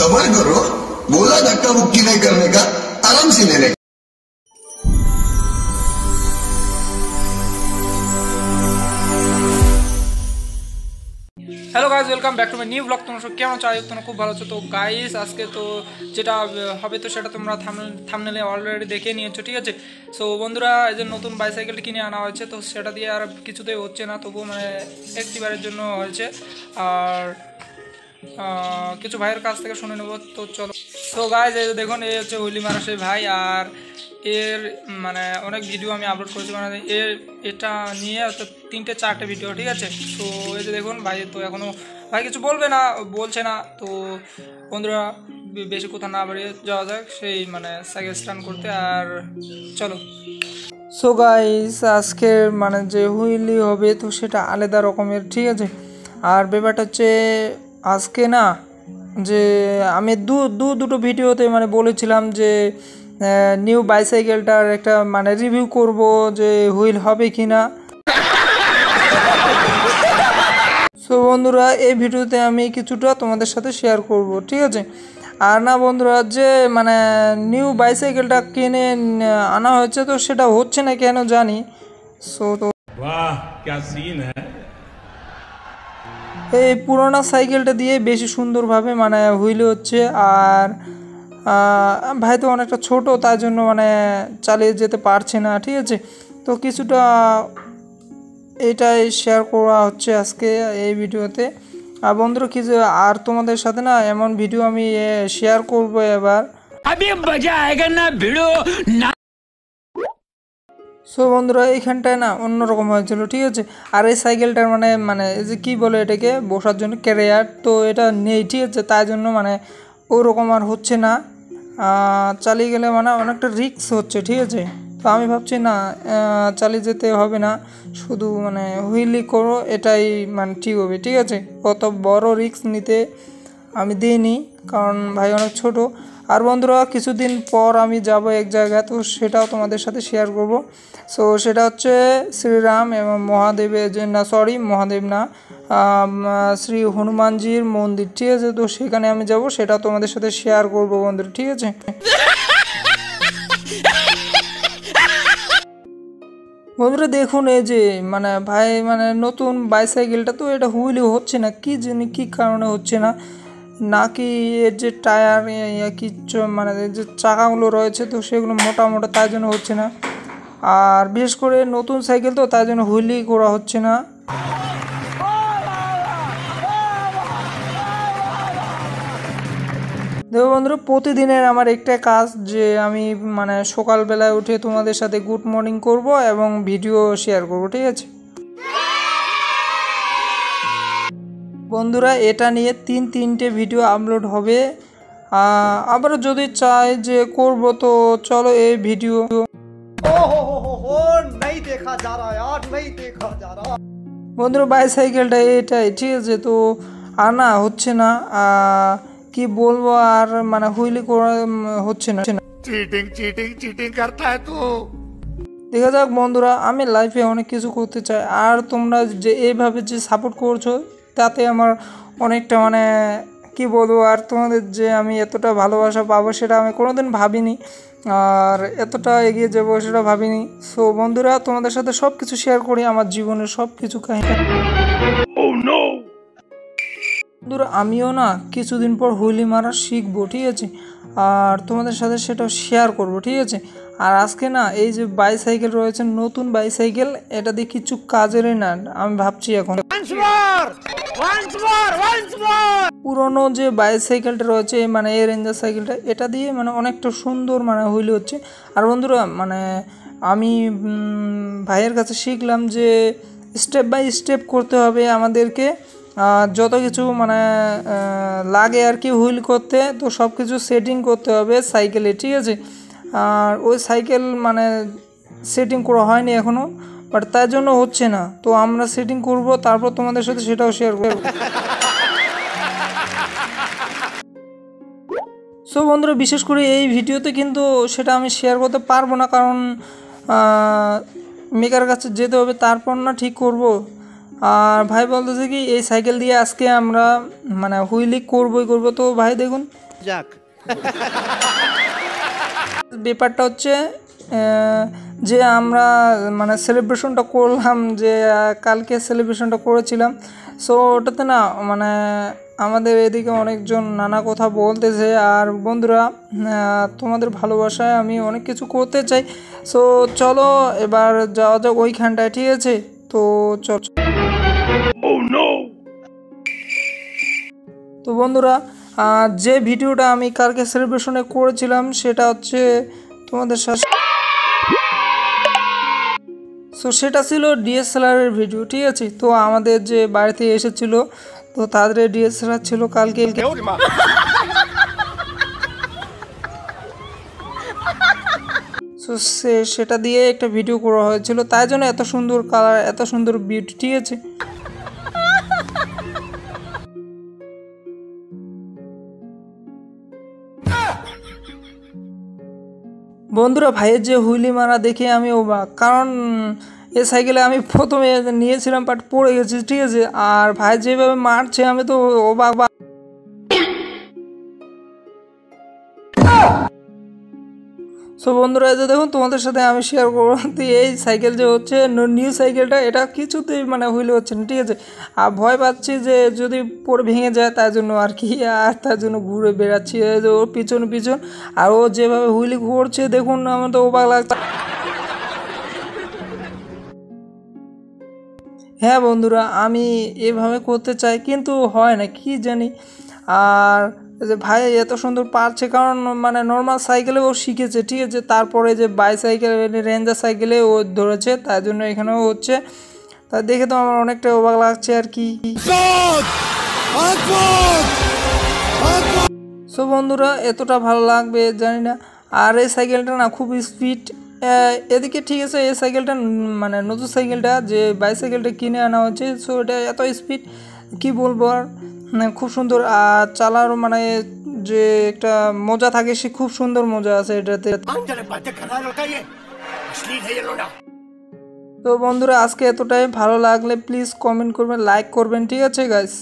सफर करो, बोला धक्का मुक्की नहीं करने का, आराम से लेने का। Hello guys, welcome back to my new blog. তোমরা সব কেমন আছো? তোমরা খুব ভালো আছো তো গাইজ। আজকে তো যেটা হবে তো সেটা তোমরা থাম্বনেলে অলরেডি দেখে নিয়েছো, ঠিক আছে। সো বন্ধুরা, এই যে নতুন বাইসাইকেলটি কিনে আনা হয়েছে, তো সেটা দিয়ে আর কিছুতেই হচ্ছে না, তবুও মানে একটিবারের জন্য হয়েছে। আর কিছু ভাইয়ের কাছ থেকে শুনে নেবো, তো চলো। সো গাইজ, এই যে দেখুন, এই হচ্ছে হুইলি মারা সেই ভাই। আর এর মানে অনেক ভিডিও আমি আপলোড করেছি, মানে এটা নিয়ে তো 3-4টে ভিডিও, ঠিক আছে। তো এই যে দেখুন ভাই, তো এখনও ভাই কিছু বলছে না। তো বন্ধুরা, বেশি কথা না বাড়িয়ে যাওয়া যাক সেই মানে সাইকেল স্টার্ট করতে, আর চলো। সো গাইস, আজকের মানে যে হুইলি হবে তো সেটা আলাদা রকমের, ঠিক আছে। আর ব্যাপারটা হচ্ছে আজকে না, যে আমি দুটো ভিডিওতে মানে বলেছিলাম যে নিউ বাইসাইকেলটার একটা মানে রিভিউ করব, যে হুইল হবে কি না। সো বন্ধুরা, এই ভিডিওতে আমি কিছুটা তোমাদের সাথে শেয়ার করব, ঠিক আছে। আর না বন্ধুরা, যে মানে নিউ বাইসাইকেলটা কিনে আনা হয়েছে তো সেটা হচ্ছে না কেন জানি। সো তো वाह क्या सीन है। এই পুরোনো সাইকেলটা দিয়ে বেশি সুন্দরভাবে মানে হুইল হচ্ছে। আর ভাই তো অনেকটা ছোট, তাই জন্য মানে চালিয়ে যেতে পারছে না, ঠিক আছে। তো কিছুটা এটাই শেয়ার করা হচ্ছে আজকে এই ভিডিওতে। আর বন্ধুরা, কিছু আর তোমাদের সাথে না এমন ভিডিও আমি শেয়ার করব এবার। সো বন্ধুরা, এইখানটায় না অন্যরকম হয়েছিল, ঠিক আছে। আর এই সাইকেলটার মানে এই যে কী বলে এটাকে, বসার জন্য ক্যারিয়ার, তো এটা নেই, ঠিক আছে। তাই জন্য মানে ওরকম আর হচ্ছে না, চালিয়ে গেলে মানে অনেকটা রিস্ক হচ্ছে, ঠিক আছে। তো আমি ভাবছি না, চালিয়ে যেতে হবে না, শুধু মানে হুইলি করো, এটাই মানে ঠিক হবে, ঠিক আছে। অত বড় রিস্ক নিতে আমি দিইনি, কারণ ভাই অনেক ছোট। আর বন্ধুরা, কিছুদিন পর আমি যাব এক জায়গায়, তো সেটাও তোমাদের সাথে শেয়ার করব। সো সেটা হচ্ছে শ্রীরাম এবং মহাদেবের মহাদেব না, শ্রী হনুমানজির মন্দির, ঠিক আছে। তো সেখানে আমি যাব, সেটা তোমাদের সাথে শেয়ার করব বন্ধুরা, ঠিক আছে। বন্ধুরা দেখুন, এই যে মানে ভাই মানে নতুন বাইসাইকেলটা, তো এটা হুইলি হচ্ছে না, কি জানি কী কারণে হচ্ছে না, নাকি এর যে টায়ার কি মানে যে চাকাগুলো রয়েছে তো সেগুলো মোটা মোটা, তাই জন্য হচ্ছে না। আর বিশেষ করে নতুন সাইকেল তো, তাই জন্য হুইলি করা হচ্ছে না। দেখো বন্ধুরা, প্রতিদিনের আমার একটা কাজ, যে আমি মানে সকালবেলায় উঠে তোমাদের সাথে গুড মর্নিং করব এবং ভিডিও শেয়ার করব, ঠিক আছে বন্ধুরা। এটা নিয়ে 3টে ভিডিও আপলোড হবে। আবারও যদি চাই যে করব, তো চলো এই ভিডিও। नहीं देखा जा रहा यार, नहीं देखा जा रहा। বন্ধুরা, বাইসাইকেলটা এটাই, ঠিক আছে। তো আনা হচ্ছে না, কি বলবো, আর মানে হুইলি করা হচ্ছে না। चीटिंग चीटिंग चीटिंग करता है तू। দেখা যাক বন্ধুরা, আমি লাইফে অনেক কিছু করতে চাই, আর তোমরা যে এইভাবে যে সাপোর্ট করছো, তাতে আমার অনেকটা মানে কি বলবো, আর তোমাদের যে আমি এতটা ভালোবাসা পাবো সেটা আমি কোনোদিন ভাবিনি, আর এতটা এগিয়ে যাবো সেটা ভাবিনি। সো বন্ধুরা, তোমাদের সাথে সব কিছু শেয়ার করি, আমার জীবনের সব কিছু কাহিনী। বন্ধুরা, আমিও না কিছুদিন পর হুইলি মারা শিখবো, ঠিক আছে। আর তোমাদের সাথে সেটা শেয়ার করব, ঠিক আছে। আর আজকে না এই যে বাইসাইকেল রয়েছে, নতুন বাইসাইকেল, এটা দিয়ে কিছু কাজেরই না, আমি ভাবছি এখন পুরনো যে বাইসাইকেলটা রয়েছে, মানে এই রেঞ্জার সাইকেলটা, এটা দিয়ে মানে অনেকটা সুন্দর মানে হুইলি হচ্ছে। আর বন্ধুরা, মানে আমি ভাইয়ের কাছে শিখলাম যে স্টেপ বাই স্টেপ করতে হবে আমাদেরকে, যত কিছু মানে লাগে আর কি হুইল করতে, তো সব কিছু সেটিং করতে হবে সাইকেলে, ঠিক আছে। আর ওই সাইকেল মানে সেটিং করা হয়নি এখনও, বাট তার জন্য হচ্ছে না। তো আমরা সেটিং করব, তারপর তোমাদের সাথে সেটাও শেয়ার করব। সো বন্ধুরা, বিশেষ করে এই ভিডিওতে কিন্তু সেটা আমি শেয়ার করতে পারবো না, কারণ মেকার কাছে যেতে হবে, তারপর না ঠিক করব। আর ভাই বলতেছে কি এই সাইকেল দিয়ে আজকে আমরা মানে হুইলি করবই করব। তো ভাই দেখুন যাক ব্যাপারটা হচ্ছে যে আমরা মানে সেলিব্রেশনটা করলাম, যে কালকে সেলিব্রেশনটা করেছিলাম। সো ওটাতে না মানে আমাদের এদিকে অনেকজন নানা কথা বলতেছে। আর বন্ধুরা তোমাদের ভালোবাসায় আমি অনেক কিছু করতে চাই। সো চলো এবার যাওয়া যাক ওইখানটায়, ঠিক আছে? তো চল। তো বন্ধুরা যে ভিডিওটা আমি কালকে সেলিব্রেশনে করেছিলাম সেটা হচ্ছে তোমাদের সাথে, সো সেটা ছিল ডিএসএলআরের ভিডিও, ঠিক আছে? তো আমাদের যে বাড়িতে এসেছিল তো তাদের ডিএসএলআর ছিল কালকে। সো সেটা দিয়ে একটা ভিডিও করা হয়েছিল, তাই জন্য এত সুন্দর কালার, এত সুন্দর বিউটি, ঠিক আছে? বন্ধুরা ভাইয়ের যে হুইলি মারা দেখে আমি অবাক, কারণ এই সাইকেলে আমি প্রথমে নিয়েছিলাম বাট পড়ে গেছি, ঠিক আছে? আর ভাই যেভাবে মারছে আমি তো অবাক। সো বন্ধুরা এই যে দেখুন তোমাদের সাথে আমি শেয়ার করবো, এই সাইকেল যে হচ্ছে নিউ সাইকেলটা, এটা কিছুতেই মানে হুইল হচ্ছে না, ঠিক আছে? আর ভয় পাচ্ছি যে যদি পরে ভেঙে যায়, তার জন্য আর কি, আর তার জন্য ঘুরে বেড়াচ্ছি ওর পিছন পিছন। আর ও যেভাবে হুইলি ঘুরছে দেখুন, আমার তো অবাক লাগছে। হ্যাঁ বন্ধুরা আমি এভাবে করতে চাই কিন্তু হয় না, কি জানি। আর যে ভাই এত সুন্দর পারছে, কারণ মানে নর্মাল সাইকেলে ও শিখেছে, ঠিক আছে? তারপরে যে বাইসাইকেল রেঞ্জার সাইকেলে ও ধরেছে, তার জন্য এখানেও হচ্ছে। তা দেখে তো আমার অনেকটা অবাক লাগছে আর কি। সো বন্ধুরা এতটা ভালো লাগবে জানি না। আর এই সাইকেলটা না খুব স্পিড এদিকে, ঠিক আছে? এই সাইকেলটা মানে নতুন সাইকেলটা যে বাইসাইকেলটা কিনে আনা হচ্ছে, সো এটা এত স্পিড কি বলবো আর, খুব সুন্দর। আর চালার মানে যে একটা মজা থাকে, সে খুব সুন্দর মজা আছে এটাতে। তো বন্ধুরা আজকে এতটাই, ভালো লাগলে প্লিজ কমেন্ট করবেন, লাইক করবেন, ঠিক আছে গাইস?